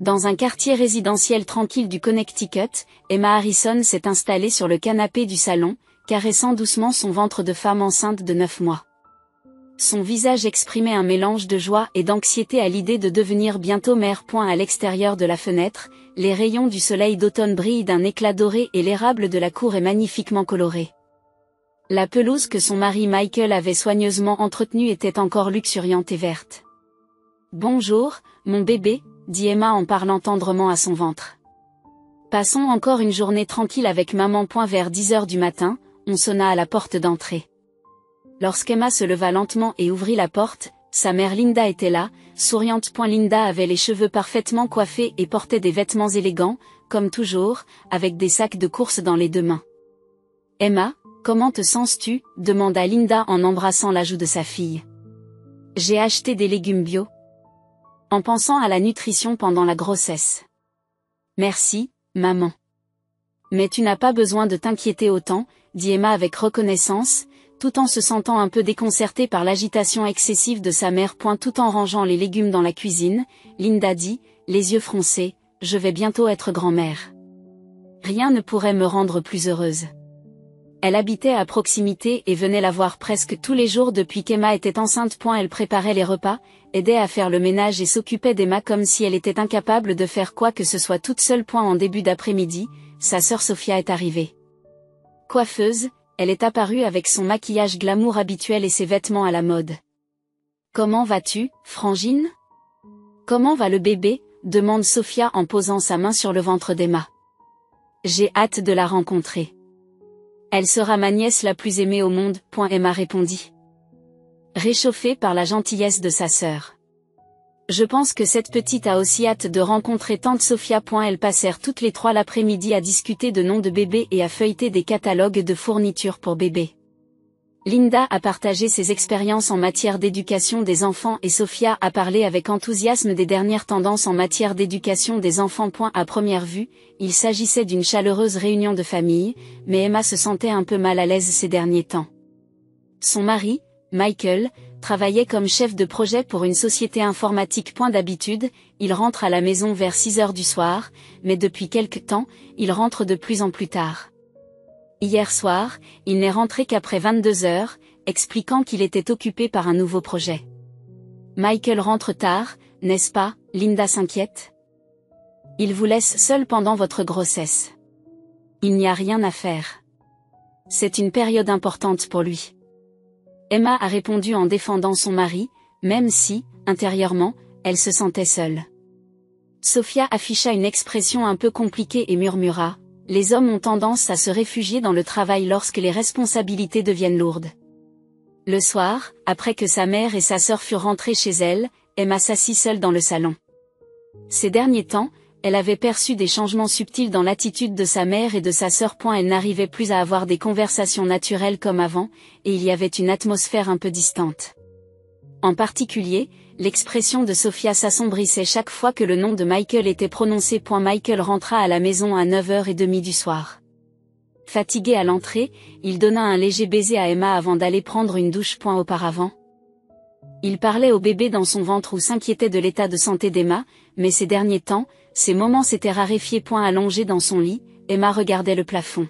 Dans un quartier résidentiel tranquille du Connecticut, Emma Harrison s'est installée sur le canapé du salon, caressant doucement son ventre de femme enceinte de 9 mois. Son visage exprimait un mélange de joie et d'anxiété à l'idée de devenir bientôt mère. À l'extérieur de la fenêtre, les rayons du soleil d'automne brillent d'un éclat doré et l'érable de la cour est magnifiquement coloré. La pelouse que son mari Michael avait soigneusement entretenue était encore luxuriante et verte. « Bonjour, mon bébé », dit Emma en parlant tendrement à son ventre. « Passons encore une journée tranquille avec maman. » Vers 10 heures du matin, on sonna à la porte d'entrée. Lorsqu'Emma se leva lentement et ouvrit la porte, sa mère Linda était là, souriante. Linda avait les cheveux parfaitement coiffés et portait des vêtements élégants, comme toujours, avec des sacs de course dans les 2 mains. « Emma, comment te sens-tu » demanda Linda en embrassant la joue de sa fille. « J'ai acheté des légumes bio. En pensant à la nutrition pendant la grossesse. »« Merci, maman. »« Mais tu n'as pas besoin de t'inquiéter autant, » dit Emma avec reconnaissance, tout en se sentant un peu déconcertée par l'agitation excessive de sa mère. Tout en rangeant les légumes dans la cuisine, Linda dit, les yeux froncés, « Je vais bientôt être grand-mère. Rien ne pourrait me rendre plus heureuse. » Elle habitait à proximité et venait la voir presque tous les jours depuis qu'Emma était enceinte. Elle préparait les repas, aidait à faire le ménage et s'occupait d'Emma comme si elle était incapable de faire quoi que ce soit toute seule. En début d'après-midi, sa sœur Sophia est arrivée. Coiffeuse, elle est apparue avec son maquillage glamour habituel et ses vêtements à la mode. « Comment vas-tu, Frangine ? Comment va le bébé ?» demande Sophia en posant sa main sur le ventre d'Emma. « J'ai hâte de la rencontrer. Elle sera ma nièce la plus aimée au monde. » Emma répondit. Réchauffée par la gentillesse de sa sœur. « Je pense que cette petite a aussi hâte de rencontrer tante Sophia. » Elles passèrent toutes les 3 l'après-midi à discuter de noms de bébés et à feuilleter des catalogues de fournitures pour bébés. Linda a partagé ses expériences en matière d'éducation des enfants et Sophia a parlé avec enthousiasme des dernières tendances en matière d'éducation des enfants. À première vue, il s'agissait d'une chaleureuse réunion de famille, mais Emma se sentait un peu mal à l'aise ces derniers temps. Son mari, Michael, travaillait comme chef de projet pour une société informatique. D'habitude, il rentre à la maison vers 6 heures du soir, mais depuis quelque temps, il rentre de plus en plus tard. Hier soir, il n'est rentré qu'après 22 heures, expliquant qu'il était occupé par un nouveau projet. Michael rentre tard, n'est-ce pas, Linda s'inquiète. Il vous laisse seul pendant votre grossesse. Il n'y a rien à faire. C'est une période importante pour lui. Emma a répondu en défendant son mari, même si, intérieurement, elle se sentait seule. Sophia afficha une expression un peu compliquée et murmura. Les hommes ont tendance à se réfugier dans le travail lorsque les responsabilités deviennent lourdes. Le soir, après que sa mère et sa sœur furent rentrées chez elle, Emma s'assit seule dans le salon. Ces derniers temps, elle avait perçu des changements subtils dans l'attitude de sa mère et de sa sœur. Elle n'arrivait plus à avoir des conversations naturelles comme avant, et il y avait une atmosphère un peu distante. En particulier, l'expression de Sophia s'assombrissait chaque fois que le nom de Michael était prononcé. Michael rentra à la maison à 9h30 du soir. Fatigué à l'entrée, il donna un léger baiser à Emma avant d'aller prendre une douche. Auparavant, il parlait au bébé dans son ventre ou s'inquiétait de l'état de santé d'Emma, mais ces derniers temps, ces moments s'étaient raréfiés. Allongée dans son lit, Emma regardait le plafond.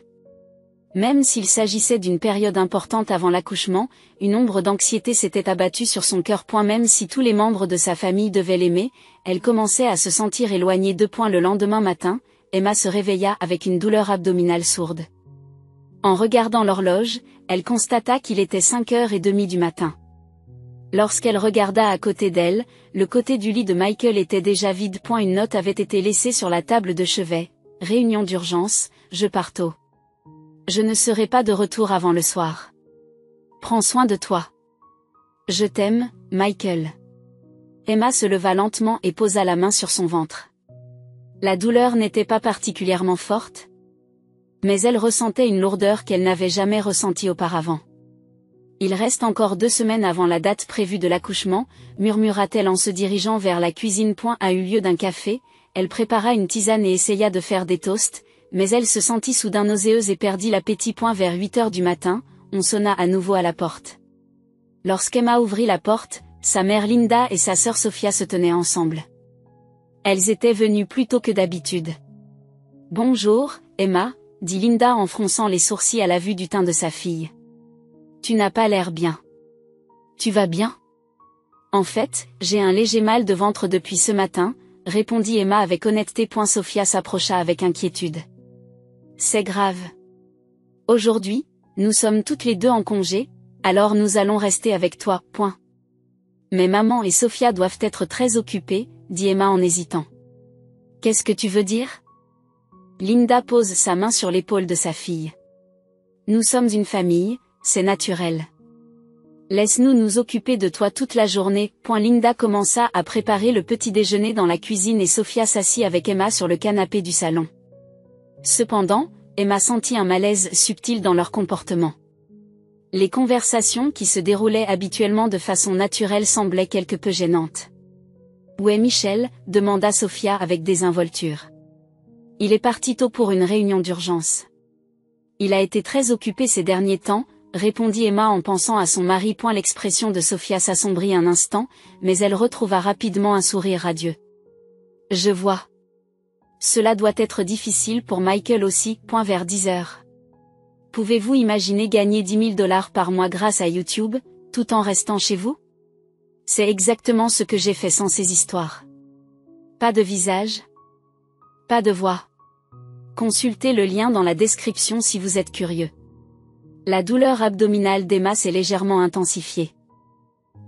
Même s'il s'agissait d'une période importante avant l'accouchement, une ombre d'anxiété s'était abattue sur son cœur. Même si tous les membres de sa famille devaient l'aimer, elle commençait à se sentir éloignée. Le lendemain matin, Emma se réveilla avec une douleur abdominale sourde. En regardant l'horloge, elle constata qu'il était 5h30 du matin. Lorsqu'elle regarda à côté d'elle, le côté du lit de Michael était déjà vide. Une note avait été laissée sur la table de chevet. Réunion d'urgence, je pars tôt. Je ne serai pas de retour avant le soir. Prends soin de toi. Je t'aime, Michael. Emma se leva lentement et posa la main sur son ventre. La douleur n'était pas particulièrement forte, mais elle ressentait une lourdeur qu'elle n'avait jamais ressentie auparavant. Il reste encore 2 semaines avant la date prévue de l'accouchement, murmura-t-elle en se dirigeant vers la cuisine. A eu lieu d'un café, elle prépara une tisane et essaya de faire des toasts, mais elle se sentit soudain nauséeuse et perdit l'appétit. Vers 8h du matin, on sonna à nouveau à la porte. Lorsqu'Emma ouvrit la porte, sa mère Linda et sa sœur Sophia se tenaient ensemble. Elles étaient venues plus tôt que d'habitude. Bonjour, Emma, dit Linda en fronçant les sourcils à la vue du teint de sa fille. Tu n'as pas l'air bien. Tu vas bien? En fait, j'ai un léger mal de ventre depuis ce matin, répondit Emma avec honnêteté. Sophia s'approcha avec inquiétude. C'est grave. Aujourd'hui, nous sommes toutes les deux en congé, alors nous allons rester avec toi. Mais maman et Sophia doivent être très occupées, dit Emma en hésitant. Qu'est-ce que tu veux dire? Linda pose sa main sur l'épaule de sa fille. Nous sommes une famille, c'est naturel. Laisse-nous nous occuper de toi toute la journée. Linda commença à préparer le petit déjeuner dans la cuisine et Sophia s'assit avec Emma sur le canapé du salon. Cependant, Emma sentit un malaise subtil dans leur comportement. Les conversations qui se déroulaient habituellement de façon naturelle semblaient quelque peu gênantes. « Où est Michel ?» demanda Sophia avec désinvolture. « Il est parti tôt pour une réunion d'urgence. Il a été très occupé ces derniers temps, répondit Emma en pensant à son mari. L'expression de Sophia s'assombrit un instant, mais elle retrouva rapidement un sourire radieux. Je vois. Cela doit être difficile pour Michael aussi. Vers 10 heures. Pouvez-vous imaginer gagner 10 000 $ par mois grâce à YouTube, tout en restant chez vous? C'est exactement ce que j'ai fait sans ces histoires. Pas de visage. Pas de voix. Consultez le lien dans la description si vous êtes curieux. La douleur abdominale d'Emma s'est légèrement intensifiée.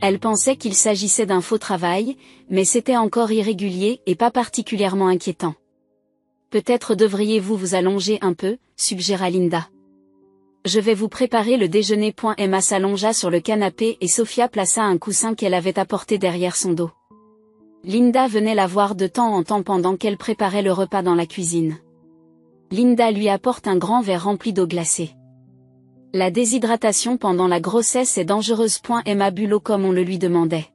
Elle pensait qu'il s'agissait d'un faux travail, mais c'était encore irrégulier et pas particulièrement inquiétant. Peut-être devriez-vous vous allonger un peu, suggéra Linda. Je vais vous préparer le déjeuner. Emma s'allongea sur le canapé et Sophia plaça un coussin qu'elle avait apporté derrière son dos. Linda venait la voir de temps en temps pendant qu'elle préparait le repas dans la cuisine. Linda lui apporte un grand verre rempli d'eau glacée. La déshydratation pendant la grossesse est dangereuse. Emma but l'eau comme on le lui demandait.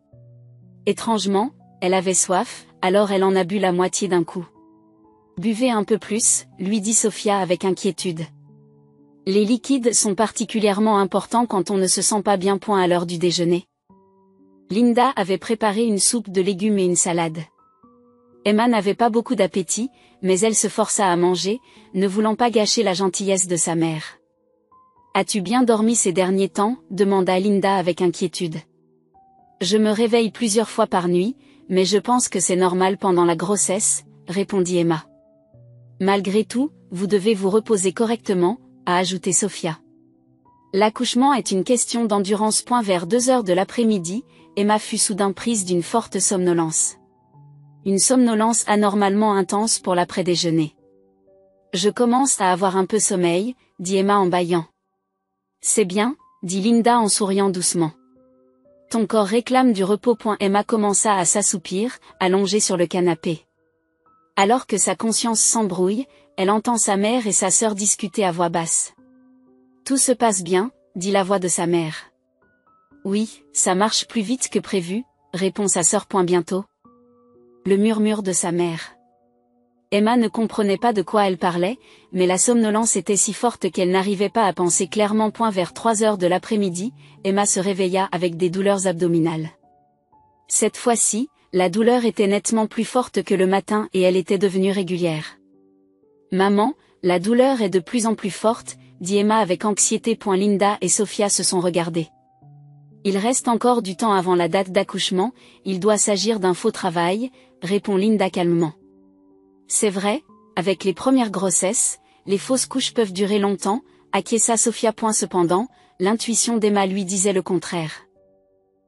Étrangement, elle avait soif, alors elle en a bu la moitié d'un coup. Buvez un peu plus, lui dit Sophia avec inquiétude. Les liquides sont particulièrement importants quand on ne se sent pas bien. À l'heure du déjeuner. Linda avait préparé une soupe de légumes et une salade. Emma n'avait pas beaucoup d'appétit, mais elle se força à manger, ne voulant pas gâcher la gentillesse de sa mère. As-tu bien dormi ces derniers temps? Demanda Linda avec inquiétude. Je me réveille plusieurs fois par nuit, mais je pense que c'est normal pendant la grossesse, répondit Emma. Malgré tout, vous devez vous reposer correctement, a ajouté Sophia. L'accouchement est une question d'endurance. Vers 2 heures de l'après-midi, Emma fut soudain prise d'une forte somnolence. Une somnolence anormalement intense pour l'après-déjeuner. Je commence à avoir un peu sommeil, dit Emma en bâillant. C'est bien, dit Linda en souriant doucement. Ton corps réclame du repos. Emma commença à s'assoupir, allongée sur le canapé. Alors que sa conscience s'embrouille, elle entend sa mère et sa sœur discuter à voix basse. Tout se passe bien, dit la voix de sa mère. Oui, ça marche plus vite que prévu, répond sa sœur. Bientôt. Le murmure de sa mère. Emma ne comprenait pas de quoi elle parlait, mais la somnolence était si forte qu'elle n'arrivait pas à penser clairement. Vers 3 heures de l'après-midi, Emma se réveilla avec des douleurs abdominales. Cette fois-ci, la douleur était nettement plus forte que le matin et elle était devenue régulière. Maman, la douleur est de plus en plus forte, dit Emma avec anxiété. Linda et Sophia se sont regardées. Il reste encore du temps avant la date d'accouchement, il doit s'agir d'un faux travail, répond Linda calmement. C'est vrai, avec les premières grossesses, les fausses couches peuvent durer longtemps, acquiesça Sophia. Cependant, l'intuition d'Emma lui disait le contraire.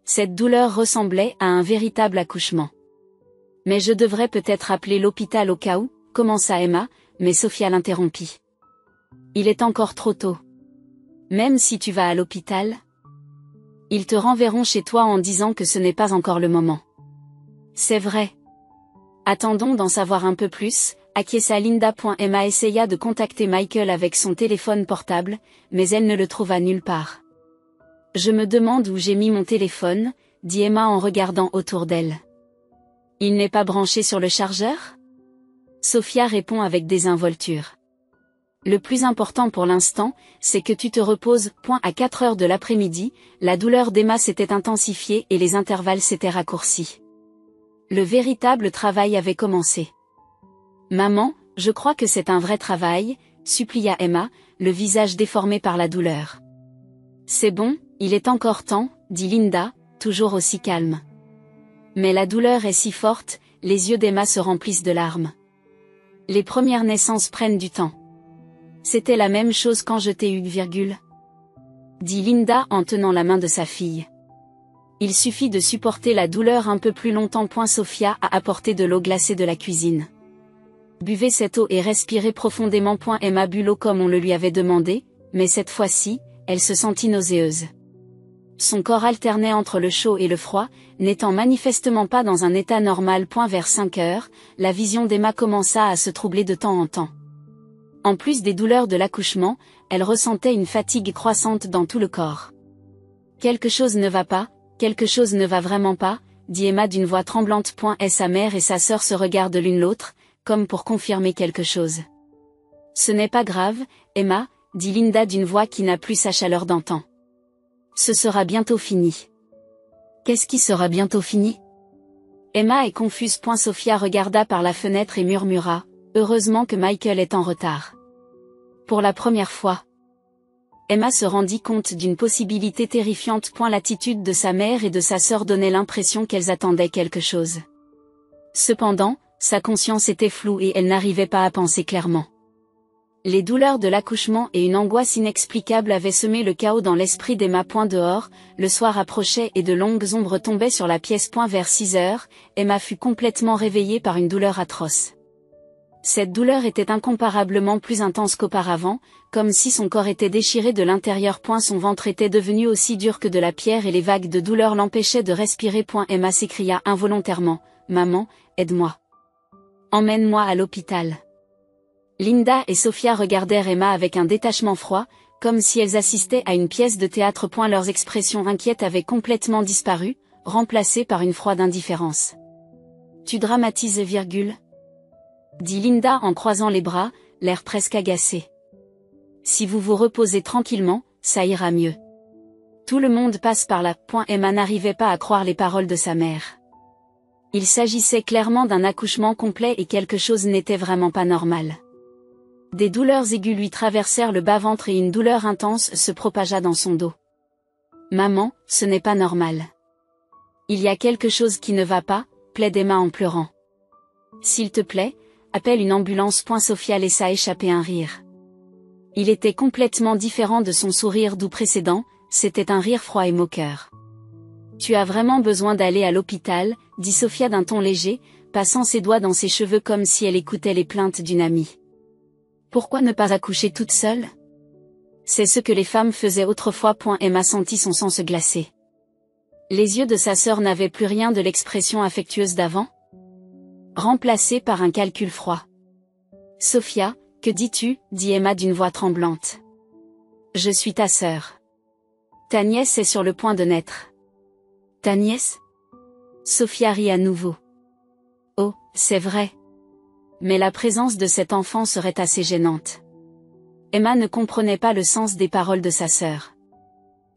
Cette douleur ressemblait à un véritable accouchement. Mais je devrais peut-être appeler l'hôpital au cas où, commença Emma, mais Sophia l'interrompit. Il est encore trop tôt. Même si tu vas à l'hôpital, ils te renverront chez toi en disant que ce n'est pas encore le moment. C'est vrai. Attendons d'en savoir un peu plus, acquiesça Linda. Emma essaya de contacter Michael avec son téléphone portable, mais elle ne le trouva nulle part. Je me demande où j'ai mis mon téléphone, dit Emma en regardant autour d'elle. Il n'est pas branché sur le chargeur? Sophia répond avec désinvolture. Le plus important pour l'instant, c'est que tu te reposes. À 4 heures de l'après-midi, la douleur d'Emma s'était intensifiée et les intervalles s'étaient raccourcis. Le véritable travail avait commencé. Maman, je crois que c'est un vrai travail, supplia Emma, le visage déformé par la douleur. C'est bon, il est encore temps, dit Linda, toujours aussi calme. Mais la douleur est si forte, les yeux d'Emma se remplissent de larmes. Les premières naissances prennent du temps. C'était la même chose quand je t'ai eu, dit Linda en tenant la main de sa fille. Il suffit de supporter la douleur un peu plus longtemps. Sophia a apporté de l'eau glacée de la cuisine. Buvez cette eau et respirez profondément. Emma but l'eau comme on le lui avait demandé, mais cette fois-ci, elle se sentit nauséeuse. Son corps alternait entre le chaud et le froid, n'étant manifestement pas dans un état normal. Vers 5 heures, la vision d'Emma commença à se troubler de temps en temps. En plus des douleurs de l'accouchement, elle ressentait une fatigue croissante dans tout le corps. Quelque chose ne va pas, quelque chose ne va vraiment pas, dit Emma d'une voix tremblante. Sa mère et sa sœur se regardent l'une l'autre, comme pour confirmer quelque chose. Ce n'est pas grave, Emma, dit Linda d'une voix qui n'a plus sa chaleur d'antan. Ce sera bientôt fini. Qu'est-ce qui sera bientôt fini? Emma est confuse. Sophia regarda par la fenêtre et murmura, heureusement que Michael est en retard. Pour la première fois. Emma se rendit compte d'une possibilité terrifiante. L'attitude de sa mère et de sa sœur donnait l'impression qu'elles attendaient quelque chose. Cependant, sa conscience était floue et elle n'arrivait pas à penser clairement. Les douleurs de l'accouchement et une angoisse inexplicable avaient semé le chaos dans l'esprit d'Emma. Dehors, le soir approchait et de longues ombres tombaient sur la pièce. Vers 6 heures, Emma fut complètement réveillée par une douleur atroce. Cette douleur était incomparablement plus intense qu'auparavant, comme si son corps était déchiré de l'intérieur. Son ventre était devenu aussi dur que de la pierre et les vagues de douleur l'empêchaient de respirer. Emma s'écria involontairement, « Maman, aide-moi. Emmène-moi à l'hôpital. » Linda et Sophia regardèrent Emma avec un détachement froid, comme si elles assistaient à une pièce de théâtre. Leurs expressions inquiètes avaient complètement disparu, remplacées par une froide indifférence. « Tu dramatises, dit Linda en croisant les bras, l'air presque agacé. « Si vous vous reposez tranquillement, ça ira mieux. Tout le monde passe par là. » Emma n'arrivait pas à croire les paroles de sa mère. Il s'agissait clairement d'un accouchement complet et quelque chose n'était vraiment pas normal. Des douleurs aiguës lui traversèrent le bas-ventre et une douleur intense se propagea dans son dos. « Maman, ce n'est pas normal. Il y a quelque chose qui ne va pas, plaide Emma en pleurant. « S'il te plaît, appelle une ambulance. » Sophia laissa échapper un rire. Il était complètement différent de son sourire doux précédent, c'était un rire froid et moqueur. « Tu as vraiment besoin d'aller à l'hôpital, dit Sophia d'un ton léger, passant ses doigts dans ses cheveux comme si elle écoutait les plaintes d'une amie. Pourquoi ne pas accoucher toute seule? C'est ce que les femmes faisaient autrefois. Emma sentit son sang se glacer. Les yeux de sa sœur n'avaient plus rien de l'expression affectueuse d'avant, remplacée par un calcul froid. Sophia, que dis-tu, dit Emma d'une voix tremblante. Je suis ta sœur. Ta nièce est sur le point de naître. Ta nièce? Sophia rit à nouveau. Oh, c'est vrai. Mais la présence de cet enfant serait assez gênante. Emma ne comprenait pas le sens des paroles de sa sœur.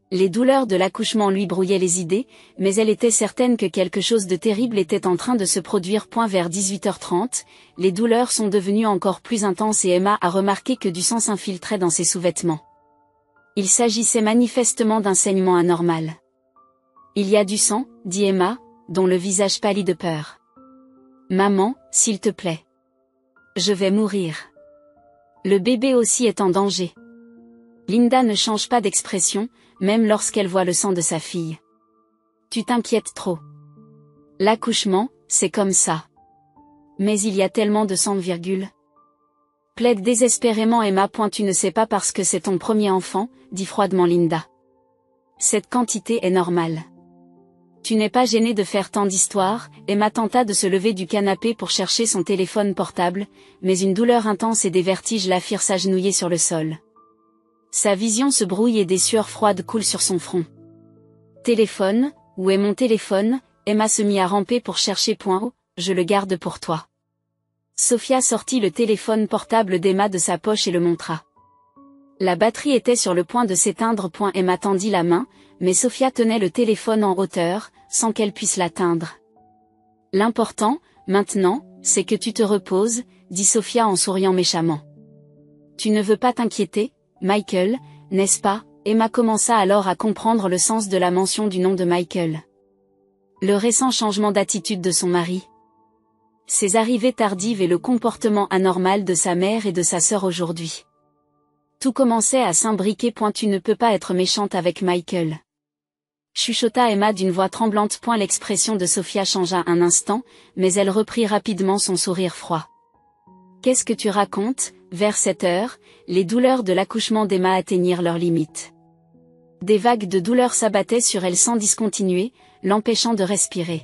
Les douleurs de l'accouchement lui brouillaient les idées, mais elle était certaine que quelque chose de terrible était en train de se produire. Vers 18h30, les douleurs sont devenues encore plus intenses et Emma a remarqué que du sang s'infiltrait dans ses sous-vêtements. Il s'agissait manifestement d'un saignement anormal. Il y a du sang, dit Emma, dont le visage pâlit de peur. Maman, s'il te plaît. Je vais mourir. Le bébé aussi est en danger. Linda ne change pas d'expression, même lorsqu'elle voit le sang de sa fille. Tu t'inquiètes trop. L'accouchement, c'est comme ça. Mais il y a tellement de sang, plaide désespérément Emma. Tu ne sais pas parce que c'est ton premier enfant, dit froidement Linda. Cette quantité est normale. Tu n'es pas gênée de faire tant d'histoires. Emma tenta de se lever du canapé pour chercher son téléphone portable, mais une douleur intense et des vertiges la firent s'agenouiller sur le sol. Sa vision se brouille et des sueurs froides coulent sur son front. Téléphone, où est mon téléphone? Emma se mit à ramper pour chercher. Oh, je le garde pour toi. Sophia sortit le téléphone portable d'Emma de sa poche et le montra. La batterie était sur le point de s'éteindre. Emma tendit la main, mais Sophia tenait le téléphone en hauteur, sans qu'elle puisse l'atteindre. L'important, maintenant, c'est que tu te reposes, dit Sophia en souriant méchamment. Tu ne veux pas t'inquiéter, Michael, n'est-ce pas? Emma commença alors à comprendre le sens de la mention du nom de Michael. Le récent changement d'attitude de son mari. Ses arrivées tardives et le comportement anormal de sa mère et de sa sœur aujourd'hui. Tout commençait à s'imbriquer. Tu ne peux pas être méchante avec Michael. Chuchota Emma d'une voix tremblante. L'expression de Sophia changea un instant, mais elle reprit rapidement son sourire froid. Qu'est-ce que tu racontes? Vers 7 heures, les douleurs de l'accouchement d'Emma atteignirent leurs limites. Des vagues de douleurs s'abattaient sur elle sans discontinuer, l'empêchant de respirer.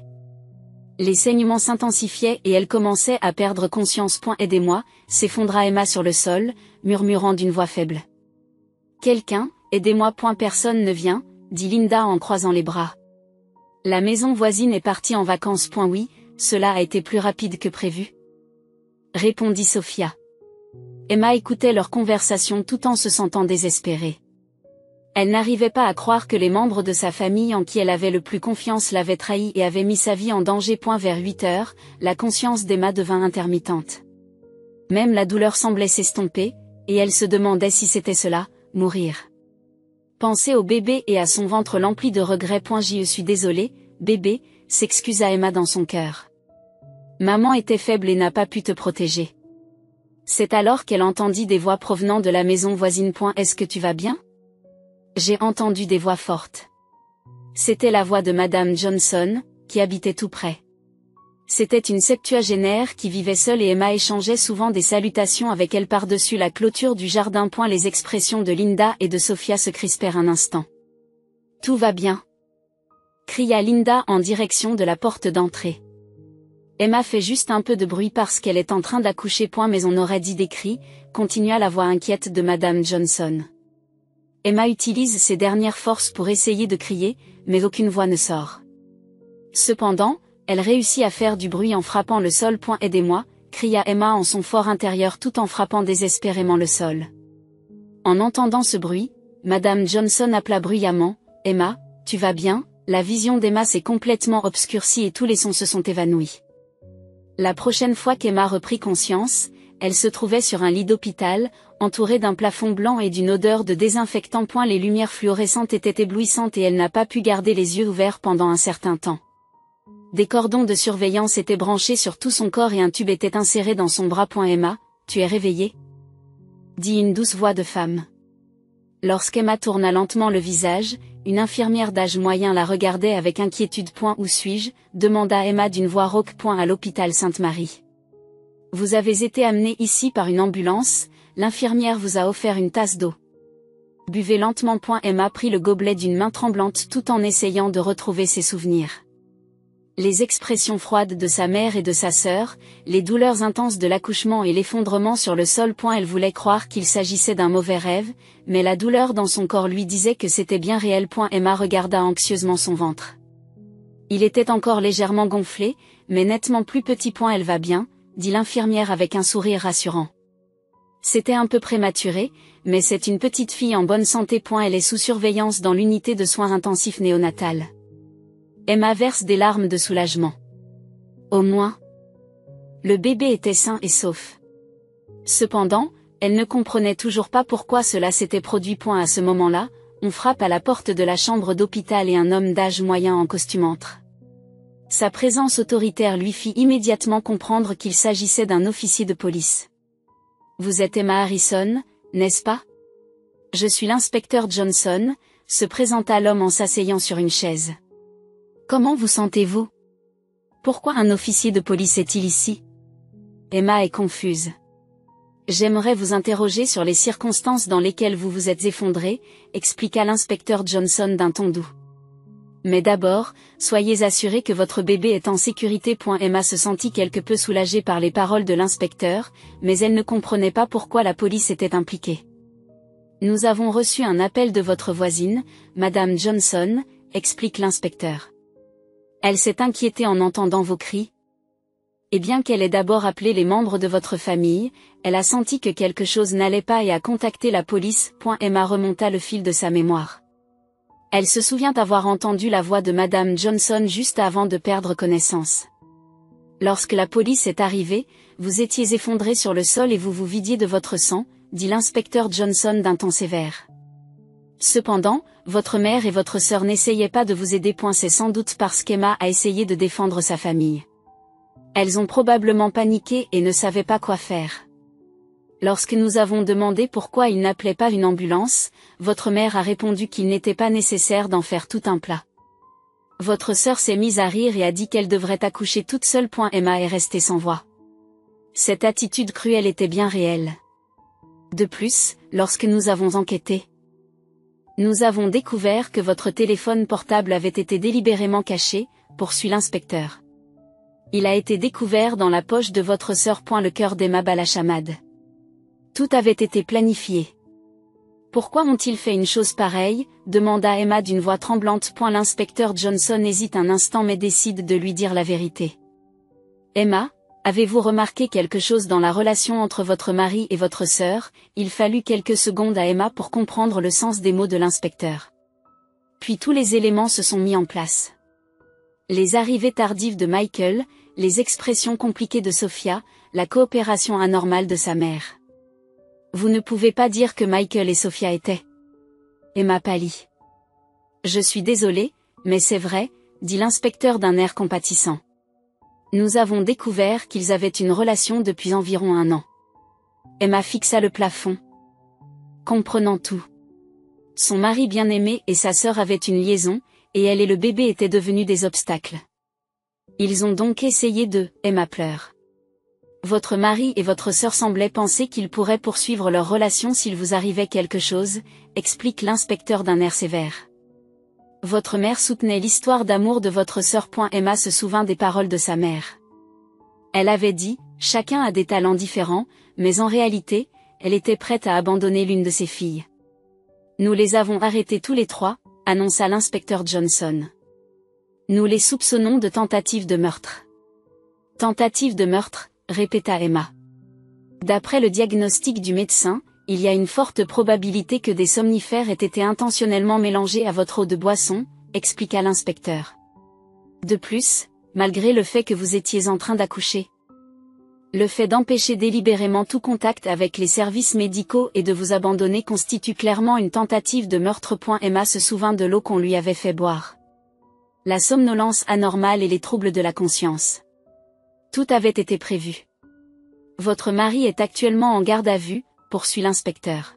Les saignements s'intensifiaient et elle commençait à perdre conscience. Aidez-moi, s'effondra Emma sur le sol, murmurant d'une voix faible. Quelqu'un, aidez-moi. Personne ne vient, dit Linda en croisant les bras. La maison voisine est partie en vacances. Oui, cela a été plus rapide que prévu, répondit Sophia. Emma écoutait leur conversation tout en se sentant désespérée. Elle n'arrivait pas à croire que les membres de sa famille en qui elle avait le plus confiance l'avaient trahie et avaient mis sa vie en danger. Vers 8 heures, la conscience d'Emma devint intermittente. Même la douleur semblait s'estomper, et elle se demandait si c'était cela, mourir. Penser au bébé et à son ventre l'emplit de regrets. Je suis désolée, bébé, s'excusa Emma dans son cœur. Maman était faible et n'a pas pu te protéger. C'est alors qu'elle entendit des voix provenant de la maison voisine. Est-ce que tu vas bien? J'ai entendu des voix fortes. C'était la voix de Madame Johnson, qui habitait tout près. C'était une septuagénaire qui vivait seule et Emma échangeait souvent des salutations avec elle par-dessus la clôture du jardin. Les expressions de Linda et de Sophia se crispèrent un instant. Tout va bien, cria Linda en direction de la porte d'entrée. Emma fait juste un peu de bruit parce qu'elle est en train d'accoucher. Mais on aurait dit des cris, continua la voix inquiète de Madame Johnson. Emma utilise ses dernières forces pour essayer de crier, mais aucune voix ne sort. Cependant, elle réussit à faire du bruit en frappant le sol. Aidez-moi, cria Emma en son fort intérieur tout en frappant désespérément le sol. En entendant ce bruit, Madame Johnson appela bruyamment, Emma, tu vas bien? La vision d'Emma s'est complètement obscurcie et tous les sons se sont évanouis. La prochaine fois qu'Emma reprit conscience, elle se trouvait sur un lit d'hôpital, entourée d'un plafond blanc et d'une odeur de désinfectant. Les lumières fluorescentes étaient éblouissantes et elle n'a pas pu garder les yeux ouverts pendant un certain temps. Des cordons de surveillance étaient branchés sur tout son corps et un tube était inséré dans son bras. Emma, tu es réveillée? Dit une douce voix de femme. Lorsqu'Emma tourna lentement le visage, une infirmière d'âge moyen la regardait avec inquiétude. Où suis-je? Demanda Emma d'une voix rauque. À l'hôpital Sainte-Marie. Vous avez été amenée ici par une ambulance, l'infirmière vous a offert une tasse d'eau. Buvez lentement. Emma prit le gobelet d'une main tremblante tout en essayant de retrouver ses souvenirs. Les expressions froides de sa mère et de sa sœur, les douleurs intenses de l'accouchement et l'effondrement sur le sol. Elle voulait croire qu'il s'agissait d'un mauvais rêve, mais la douleur dans son corps lui disait que c'était bien réel. Emma regarda anxieusement son ventre. Il était encore légèrement gonflé, mais nettement plus petit. Elle va bien, dit l'infirmière avec un sourire rassurant. C'était un peu prématuré, mais c'est une petite fille en bonne santé. Elle est sous surveillance dans l'unité de soins intensifs néonatale. Emma verse des larmes de soulagement. Au moins, le bébé était sain et sauf. Cependant, elle ne comprenait toujours pas pourquoi cela s'était produit. À ce moment-là, on frappe à la porte de la chambre d'hôpital et un homme d'âge moyen en costume entre. Sa présence autoritaire lui fit immédiatement comprendre qu'il s'agissait d'un officier de police. Vous êtes Emma Harrison, n'est-ce pas? Je suis l'inspecteur Johnson, se présenta l'homme en s'asseyant sur une chaise. Comment vous sentez-vous? Pourquoi un officier de police est-il ici? Emma est confuse. J'aimerais vous interroger sur les circonstances dans lesquelles vous vous êtes effondrée, expliqua l'inspecteur Johnson d'un ton doux. Mais d'abord, soyez assurés que votre bébé est en sécurité. Emma se sentit quelque peu soulagée par les paroles de l'inspecteur, mais elle ne comprenait pas pourquoi la police était impliquée. Nous avons reçu un appel de votre voisine, Madame Johnson, explique l'inspecteur. Elle s'est inquiétée en entendant vos cris. Et bien qu'elle ait d'abord appelé les membres de votre famille, elle a senti que quelque chose n'allait pas et a contacté la police. Emma remonta le fil de sa mémoire. Elle se souvient avoir entendu la voix de Madame Johnson juste avant de perdre connaissance. Lorsque la police est arrivée, vous étiez effondré sur le sol et vous vous vidiez de votre sang, dit l'inspecteur Johnson d'un ton sévère. Cependant, votre mère et votre sœur n'essayaient pas de vous aider. C'est sans doute parce qu'Emma a essayé de défendre sa famille. Elles ont probablement paniqué et ne savaient pas quoi faire. Lorsque nous avons demandé pourquoi il n'appelait pas une ambulance, votre mère a répondu qu'il n'était pas nécessaire d'en faire tout un plat. Votre sœur s'est mise à rire et a dit qu'elle devrait accoucher toute seule. Emma est restée sans voix. Cette attitude cruelle était bien réelle. De plus, lorsque nous avons enquêté, nous avons découvert que votre téléphone portable avait été délibérément caché, poursuit l'inspecteur. Il a été découvert dans la poche de votre sœur. Le cœur d'Emma bat la chamade. Tout avait été planifié. Pourquoi ont-ils fait une chose pareille, demanda Emma d'une voix tremblante. L'inspecteur Johnson hésite un instant mais décide de lui dire la vérité. Emma, avez-vous remarqué quelque chose dans la relation entre votre mari et votre sœur? Il fallut quelques secondes à Emma pour comprendre le sens des mots de l'inspecteur. Puis tous les éléments se sont mis en place. Les arrivées tardives de Michael, les expressions compliquées de Sophia, la coopération anormale de sa mère. Vous ne pouvez pas dire que Michael et Sophia étaient. Emma pâlit. Je suis désolée, mais c'est vrai, dit l'inspecteur d'un air compatissant. Nous avons découvert qu'ils avaient une relation depuis environ 1 an. Emma fixa le plafond, comprenant tout. Son mari bien-aimé et sa sœur avaient une liaison, et elle et le bébé étaient devenus des obstacles. Ils ont donc essayé de... Emma pleure. Votre mari et votre sœur semblaient penser qu'ils pourraient poursuivre leur relation s'il vous arrivait quelque chose, explique l'inspecteur d'un air sévère. Votre mère soutenait l'histoire d'amour de votre sœur. Emma se souvint des paroles de sa mère. Elle avait dit, chacun a des talents différents, mais en réalité, elle était prête à abandonner l'une de ses filles. Nous les avons arrêtés tous les 3, annonça l'inspecteur Johnson. Nous les soupçonnons de tentative de meurtre. Tentative de meurtre, répéta Emma. D'après le diagnostic du médecin, il y a une forte probabilité que des somnifères aient été intentionnellement mélangés à votre eau de boisson, expliqua l'inspecteur. De plus, malgré le fait que vous étiez en train d'accoucher, le fait d'empêcher délibérément tout contact avec les services médicaux et de vous abandonner constitue clairement une tentative de meurtre. Emma se souvint de l'eau qu'on lui avait fait boire. La somnolence anormale et les troubles de la conscience. Tout avait été prévu. Votre mari est actuellement en garde à vue, poursuit l'inspecteur.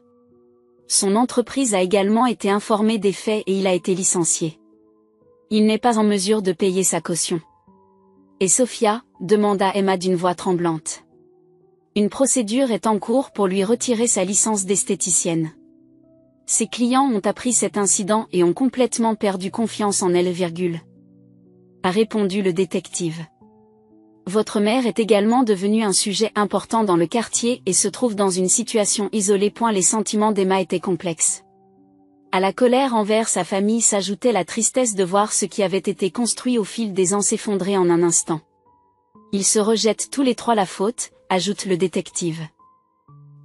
Son entreprise a également été informée des faits et il a été licencié. Il n'est pas en mesure de payer sa caution. Et Sophia, demanda Emma d'une voix tremblante. Une procédure est en cours pour lui retirer sa licence d'esthéticienne. Ses clients ont appris cet incident et ont complètement perdu confiance en elle, a répondu le détective. Votre mère est également devenue un sujet important dans le quartier et se trouve dans une situation isolée. Les sentiments d'Emma étaient complexes. À la colère envers sa famille s'ajoutait la tristesse de voir ce qui avait été construit au fil des ans s'effondrer en un instant. Ils se rejettent tous les 3 la faute, ajoute le détective.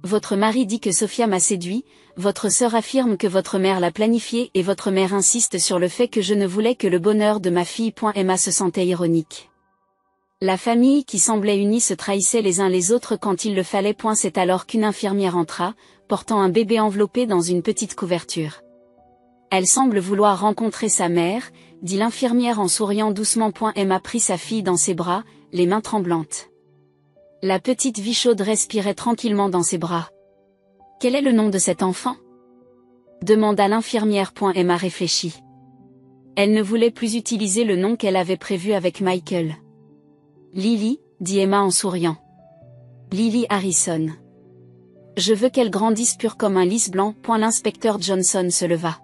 Votre mari dit que Sophia m'a séduit, votre sœur affirme que votre mère l'a planifié et votre mère insiste sur le fait que je ne voulais que le bonheur de ma fille. Emma se sentait ironique. La famille qui semblait unie se trahissait les uns les autres quand il le fallait. C'est alors qu'une infirmière entra, portant un bébé enveloppé dans une petite couverture. Elle semble vouloir rencontrer sa mère, dit l'infirmière en souriant doucement. Emma prit sa fille dans ses bras, les mains tremblantes. La petite vie chaude respirait tranquillement dans ses bras. Quel est le nom de cet enfant? Demanda l'infirmière. Emma réfléchit. Elle ne voulait plus utiliser le nom qu'elle avait prévu avec Michael. Lily, dit Emma en souriant. Lily Harrison. Je veux qu'elle grandisse pure comme un lys blanc. L'inspecteur Johnson se leva.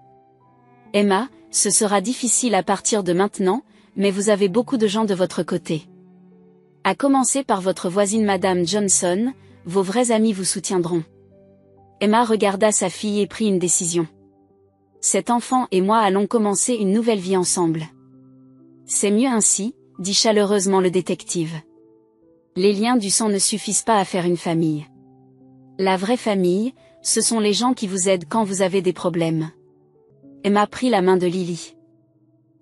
Emma, ce sera difficile à partir de maintenant, mais vous avez beaucoup de gens de votre côté. À commencer par votre voisine Madame Johnson, vos vrais amis vous soutiendront. Emma regarda sa fille et prit une décision. Cet enfant et moi allons commencer une nouvelle vie ensemble. C'est mieux ainsi, dit chaleureusement le détective. Les liens du sang ne suffisent pas à faire une famille. La vraie famille, ce sont les gens qui vous aident quand vous avez des problèmes. Emma prit la main de Lily.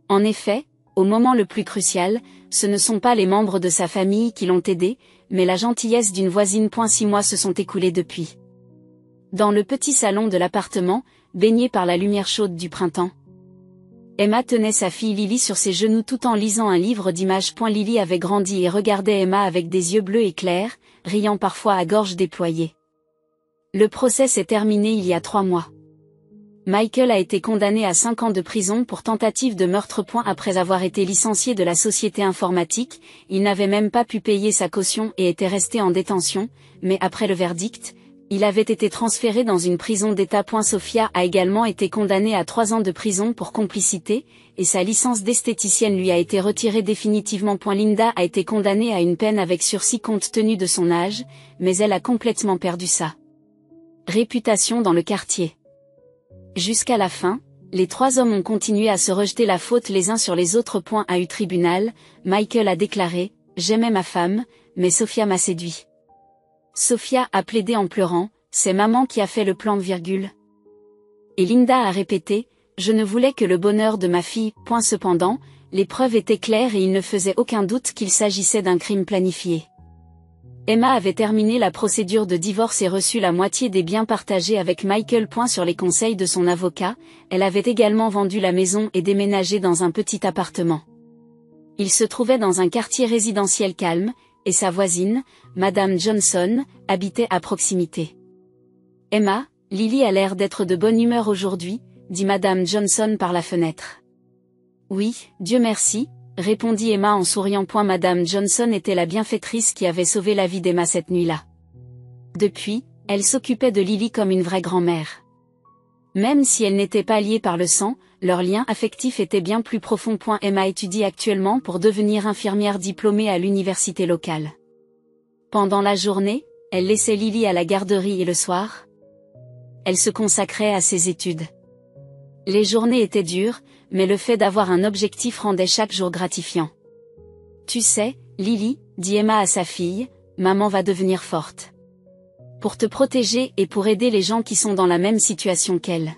En effet, Au moment le plus crucial, ce ne sont pas les membres de sa famille qui l'ont aidé, mais la gentillesse d'une voisine. 6 mois se sont écoulés depuis. Dans le petit salon de l'appartement, baigné par la lumière chaude du printemps, Emma tenait sa fille Lily sur ses genoux tout en lisant un livre d'images. Lily avait grandi et regardait Emma avec des yeux bleus et clairs, riant parfois à gorge déployée. Le procès s'est terminé il y a 3 mois. Michael a été condamné à 5 ans de prison pour tentative de meurtre. Après avoir été licencié de la société informatique, il n'avait même pas pu payer sa caution et était resté en détention, mais après le verdict, il avait été transféré dans une prison d'État. Sophia a également été condamnée à 3 ans de prison pour complicité, et sa licence d'esthéticienne lui a été retirée définitivement. Linda a été condamnée à une peine avec sursis compte tenu de son âge, mais elle a complètement perdu sa réputation dans le quartier. Jusqu'à la fin, les 3 hommes ont continué à se rejeter la faute les uns sur les autres. À eu tribunal, Michael a déclaré « J'aimais ma femme, mais Sophia m'a séduit ». Sophia a plaidé en pleurant « C'est maman qui a fait le plan, virgule ». Et Linda a répété « Je ne voulais que le bonheur de ma fille ». Cependant, les preuves étaient claires et il ne faisait aucun doute qu'il s'agissait d'un crime planifié. Emma avait terminé la procédure de divorce et reçu la moitié des biens partagés avec Michael. Sur les conseils de son avocat, elle avait également vendu la maison et déménagé dans un petit appartement. Il se trouvait dans un quartier résidentiel calme, et sa voisine, Madame Johnson, habitait à proximité. « Emma, Lily a l'air d'être de bonne humeur aujourd'hui », dit Madame Johnson par la fenêtre. « Oui, Dieu merci », répondit Emma en souriant. Madame Johnson était la bienfaitrice qui avait sauvé la vie d'Emma cette nuit-là. Depuis, elle s'occupait de Lily comme une vraie grand-mère. Même si elle n'était pas liée par le sang, leur lien affectif était bien plus profond. Emma étudie actuellement pour devenir infirmière diplômée à l'université locale. Pendant la journée, elle laissait Lily à la garderie et le soir, elle se consacrait à ses études. Les journées étaient dures, mais le fait d'avoir un objectif rendait chaque jour gratifiant. « Tu sais, Lily, » dit Emma à sa fille, « maman va devenir forte. Pour te protéger et pour aider les gens qui sont dans la même situation qu'elle. »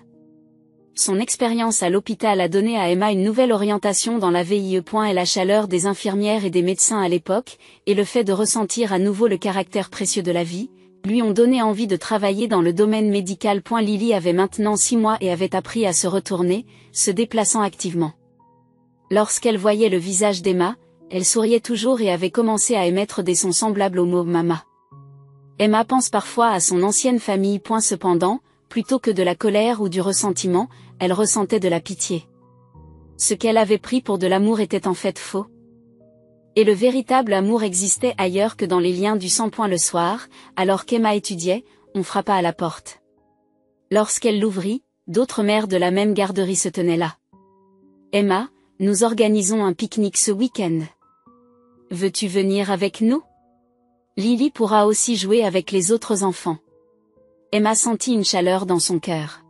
Son expérience à l'hôpital a donné à Emma une nouvelle orientation dans la VIE. Et la chaleur des infirmières et des médecins à l'époque, et le fait de ressentir à nouveau le caractère précieux de la vie, lui ont donné envie de travailler dans le domaine médical. Lily avait maintenant 6 mois et avait appris à se retourner, se déplaçant activement. Lorsqu'elle voyait le visage d'Emma, elle souriait toujours et avait commencé à émettre des sons semblables au mot « mama ». Emma pense parfois à son ancienne famille. Cependant, plutôt que de la colère ou du ressentiment, elle ressentait de la pitié. Ce qu'elle avait pris pour de l'amour était en fait faux. Et le véritable amour existait ailleurs que dans les liens du sang. Le soir, alors qu'Emma étudiait, on frappa à la porte. Lorsqu'elle l'ouvrit, d'autres mères de la même garderie se tenaient là. « Emma, nous organisons un pique-nique ce week-end. Veux-tu venir avec nous ? Lily pourra aussi jouer avec les autres enfants. » Emma sentit une chaleur dans son cœur.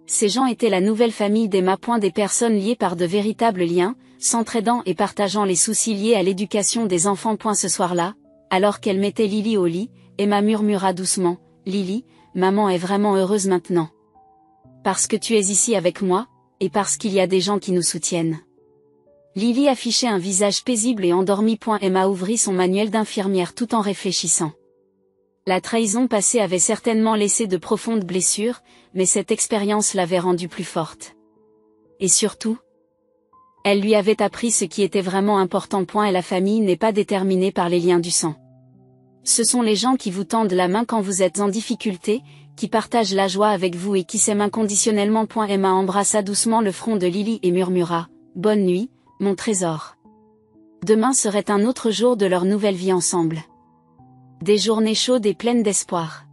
Ces gens étaient la nouvelle famille d'Emma. Des personnes liées par de véritables liens, s'entraidant et partageant les soucis liés à l'éducation des enfants. Ce soir-là, alors qu'elle mettait Lily au lit, Emma murmura doucement, « Lily, maman est vraiment heureuse maintenant. Parce que tu es ici avec moi, et parce qu'il y a des gens qui nous soutiennent. » Lily affichait un visage paisible et endormi. Emma ouvrit son manuel d'infirmière tout en réfléchissant. La trahison passée avait certainement laissé de profondes blessures, mais cette expérience l'avait rendue plus forte. Et surtout, elle lui avait appris ce qui était vraiment important. Et la famille n'est pas déterminée par les liens du sang. Ce sont les gens qui vous tendent la main quand vous êtes en difficulté, qui partagent la joie avec vous et qui s'aiment inconditionnellement. Emma embrassa doucement le front de Lily et murmura « Bonne nuit, mon trésor. » Demain serait un autre jour de leur nouvelle vie ensemble. Des journées chaudes et pleines d'espoir.